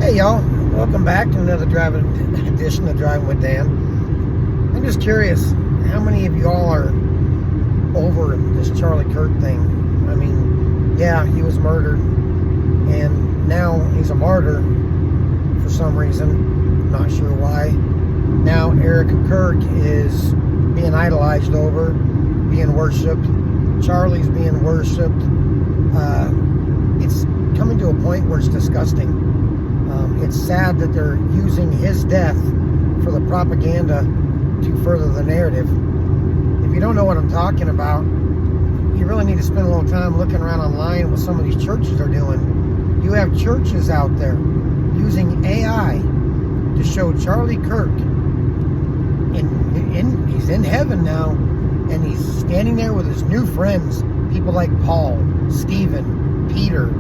Hey y'all, welcome back to another edition of Driving with Dan. I'm just curious, how many of y'all are over this Charlie Kirk thing? I mean, yeah, he was murdered, and now he's a martyr for some reason. Not sure why. Now Erica Kirk is being idolized over, being worshipped. Charlie's being worshipped. It's coming to a point where it's disgusting. It's sad that they're using his death for the propaganda to further the narrative. If you don't know what I'm talking about, you really need to spend a little time looking around online what some of these churches are doing. You have churches out there using AI to show Charlie Kirk, and he's in heaven now, and he's standing there with his new friends, people like Paul, Stephen, Peter.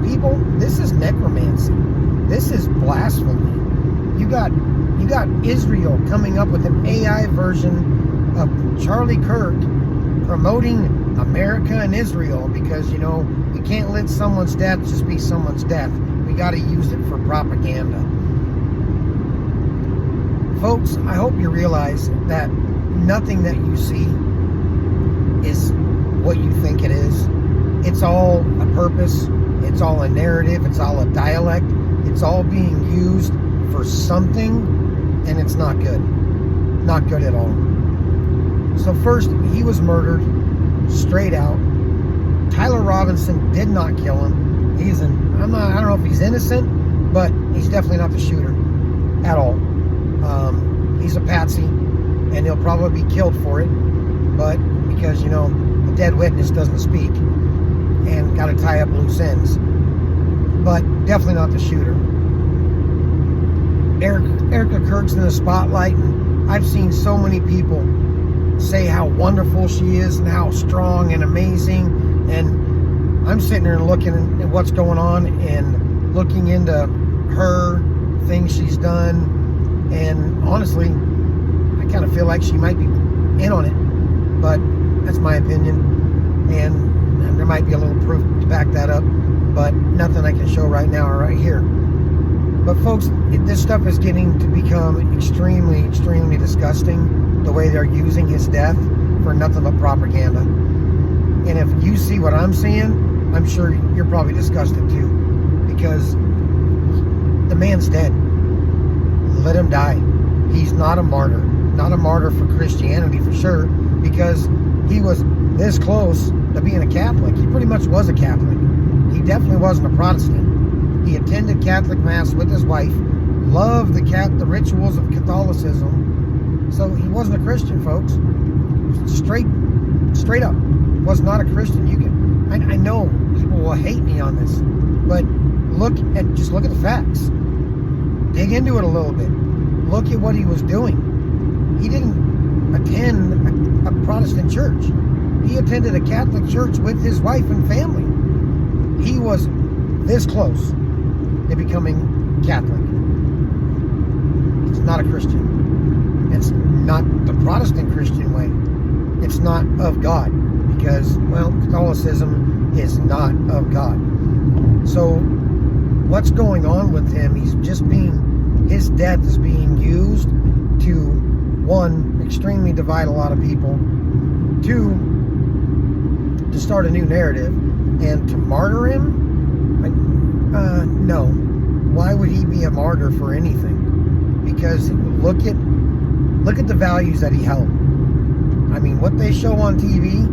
People, this is necromancy. This is blasphemy. You got Israel coming up with an AI version of Charlie Kirk promoting America and Israel because, you know, we can't let someone's death just be someone's death. We got to use it for propaganda. Folks, I hope you realize that nothing that you see is what you think it is. It's all a purpose. It's all a narrative. It's all a dialect. It's all being used for something, and it's not good. Not good at all. So first, he was murdered straight out. Tyler Robinson did not kill him. I don't know if he's innocent, but he's definitely not the shooter at all. He's a patsy, and he'll probably be killed for it, but because, you know, a dead witness doesn't speak, and got to tie up loose ends. But definitely not the shooter. Erica Kirk's in the spotlight, and I've seen so many people say how wonderful she is and how strong and amazing, and I'm sitting there and looking at what's going on and looking into her, things she's done, and honestly, I kind of feel like she might be in on it, but that's my opinion, and there might be a little proof to back that up, but nothing I can show right now or right here. But folks, this stuff is getting to become extremely, extremely disgusting, the way they're using his death for nothing but propaganda. And if you see what I'm seeing, I'm sure you're probably disgusted too, because the man's dead. Let him die. He's not a martyr. Not a martyr for Christianity for sure, because he was this close to being a Catholic. He pretty much was a Catholic. He definitely wasn't a Protestant. He attended Catholic Mass with his wife, loved the rituals of Catholicism. So he wasn't a Christian, folks. Straight up, was not a Christian. I know people will hate me on this, but just look at the facts. Dig into it a little bit. Look at what he was doing. He didn't attend a Protestant church. He attended a Catholic church with his wife and family. He was this close to becoming Catholic. It's not a Christian. It's not the Protestant Christian way. It's not of God, because, well, Catholicism is not of God. So what's going on with him? His death is being used to, one, extremely divide a lot of people, two, to start a new narrative, and to martyr him? No. Why would he be a martyr for anything? Because look at the values that he held. I mean, what they show on TV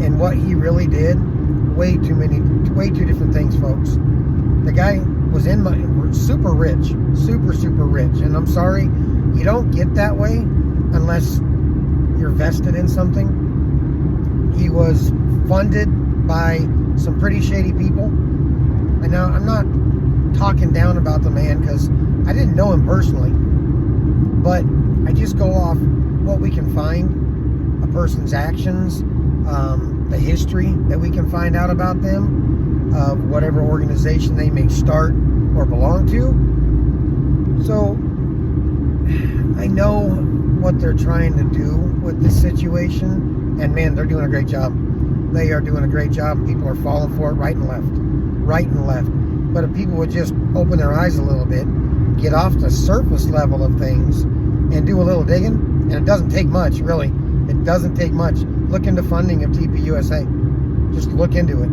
and what he really did, way too different things, folks. The guy was super rich, super rich, and I'm sorry, you don't get that way unless you're vested in something. He was funded by some pretty shady people. And now I'm not talking down about the man because I didn't know him personally, but I just go off what we can find, a person's actions, the history that we can find out about them, of whatever organization they may start or belong to. So I know what they're trying to do with this situation, and man, they're doing a great job. They are doing a great job. People are falling for it right and left. But if people would just open their eyes a little bit, get off the surface level of things, and do a little digging, and it doesn't take much, really. It doesn't take much. Look into funding of TPUSA. Just look into it.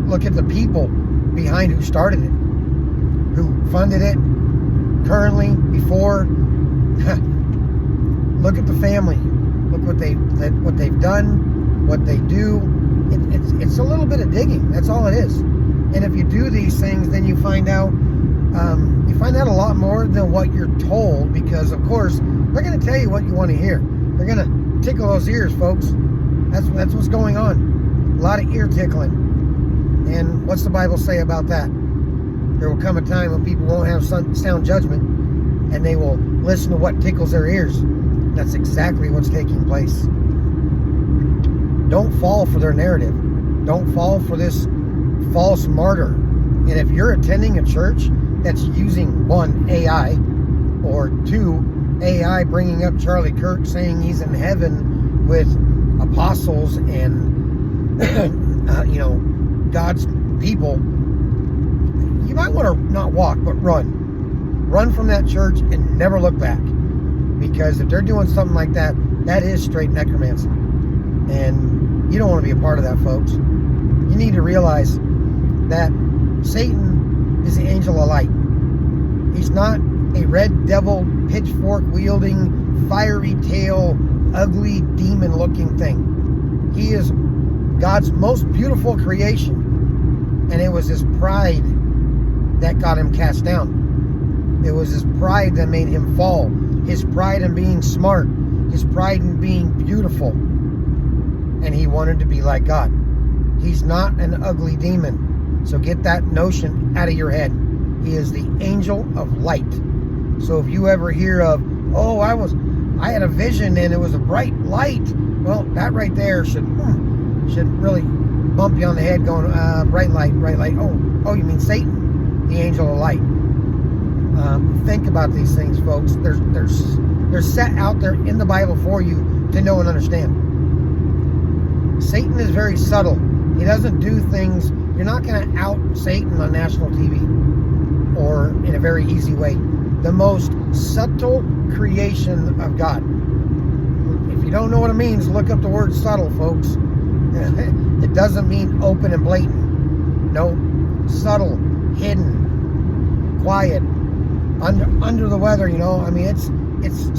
Look at the people behind who started it, who funded it, currently, before. Look at the family. Look what they've done, what they do. It's a little bit of digging. That's all it is. And if you do these things, then you find out a lot more than what you're told, because of course they're going to tell you what you want to hear. They're going to tickle those ears, folks. That's what's going on. A lot of ear tickling. And what's the Bible say about that? There will come a time when people won't have sound judgment, and they will listen to what tickles their ears. That's exactly what's taking place. Don't fall for their narrative. Don't fall for this false martyr. And if you're attending a church that's using, one, AI, or two, AI bringing up Charlie Kirk saying he's in heaven with apostles and God's people, you might want to not walk, but run from that church and never look back, because if they're doing something like that, that is straight necromancy, and you don't want to be a part of that, folks. You need to realize that Satan is the angel of light. He's not a red devil, pitchfork wielding, fiery tail, ugly demon looking thing. He is God's most beautiful creation, and it was his pride that got him cast down. It was his pride that made him fall. His pride in being smart, his pride in being beautiful, and he wanted to be like God. He's not an ugly demon. So get that notion out of your head. He is the angel of light. So if you ever hear of, oh, I had a vision and it was a bright light, well, that right there should really bump you on the head, going, bright light. Oh, you mean Satan, the angel of light. Think about these things, folks. They're set out there in the Bible for you to know and understand. Satan is very subtle. He doesn't do things. You're not going to out Satan on national TV or in a very easy way. The most subtle creation of God. If you don't know what it means, look up the word subtle, folks. It doesn't mean open and blatant. No, subtle, hidden, quiet, under the weather. I mean, it's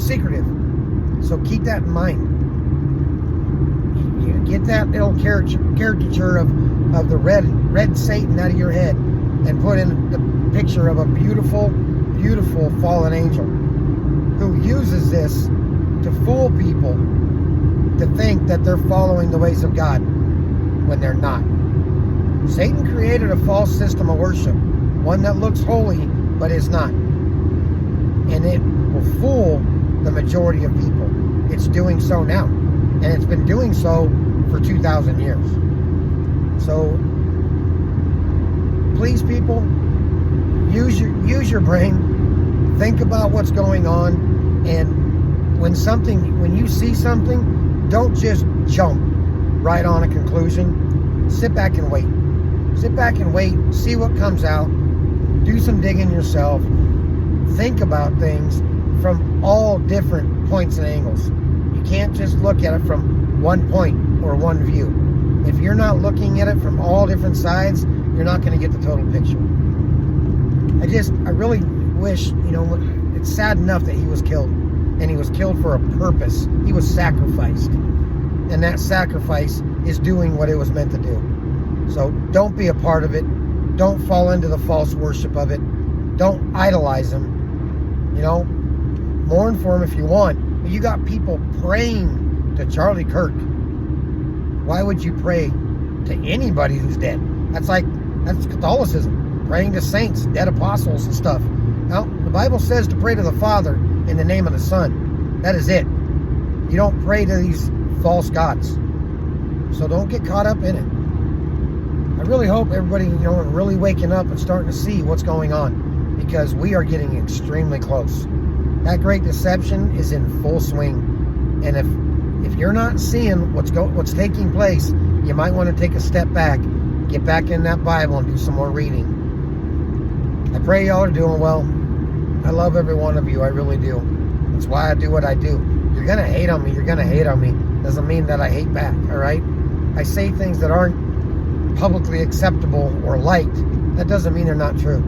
secretive. So keep that in mind. You get that little caricature of the red Satan out of your head, and put in the picture of a beautiful, beautiful fallen angel who uses this to fool people to think that they're following the ways of God when they're not. Satan created a false system of worship, one that looks holy but is not. And it will fool the majority of people. It's doing so now. And it's been doing so for 2,000 years. So, please, people, use your brain. Think about what's going on. And when you see something, don't just jump right on a conclusion. Sit back and wait. Sit back and wait. See what comes out. Do some digging yourself. Think about things from all different points and angles. You can't just look at it from one point or one view. If you're not looking at it from all different sides, you're not going to get the total picture. I really wish, it's sad enough that he was killed. And he was killed for a purpose. He was sacrificed. And that sacrifice is doing what it was meant to do. So don't be a part of it. Don't fall into the false worship of it. Don't idolize him. Mourn for him if you want. But you got people praying to Charlie Kirk. Why would you pray to anybody who's dead? That's Catholicism. Praying to saints, dead apostles and stuff. Now, the Bible says to pray to the Father in the name of the Son. That is it. You don't pray to these false gods. So don't get caught up in it. I really hope everybody, are really waking up and starting to see what's going on, because we are getting extremely close. That great deception is in full swing. And if you're not seeing what's taking place, you might want to take a step back Get back in that Bible and do some more reading. I pray y'all are doing well. I love every one of you. I really do. That's why I do what I do. You're going to hate on me. You're going to hate on me. Doesn't mean that I hate back, all right? I say things that aren't publicly acceptable or liked. That doesn't mean they're not true.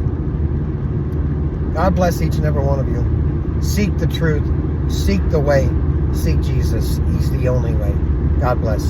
God bless each and every one of you. Seek the truth. Seek the way. Seek Jesus. He's the only way. God bless.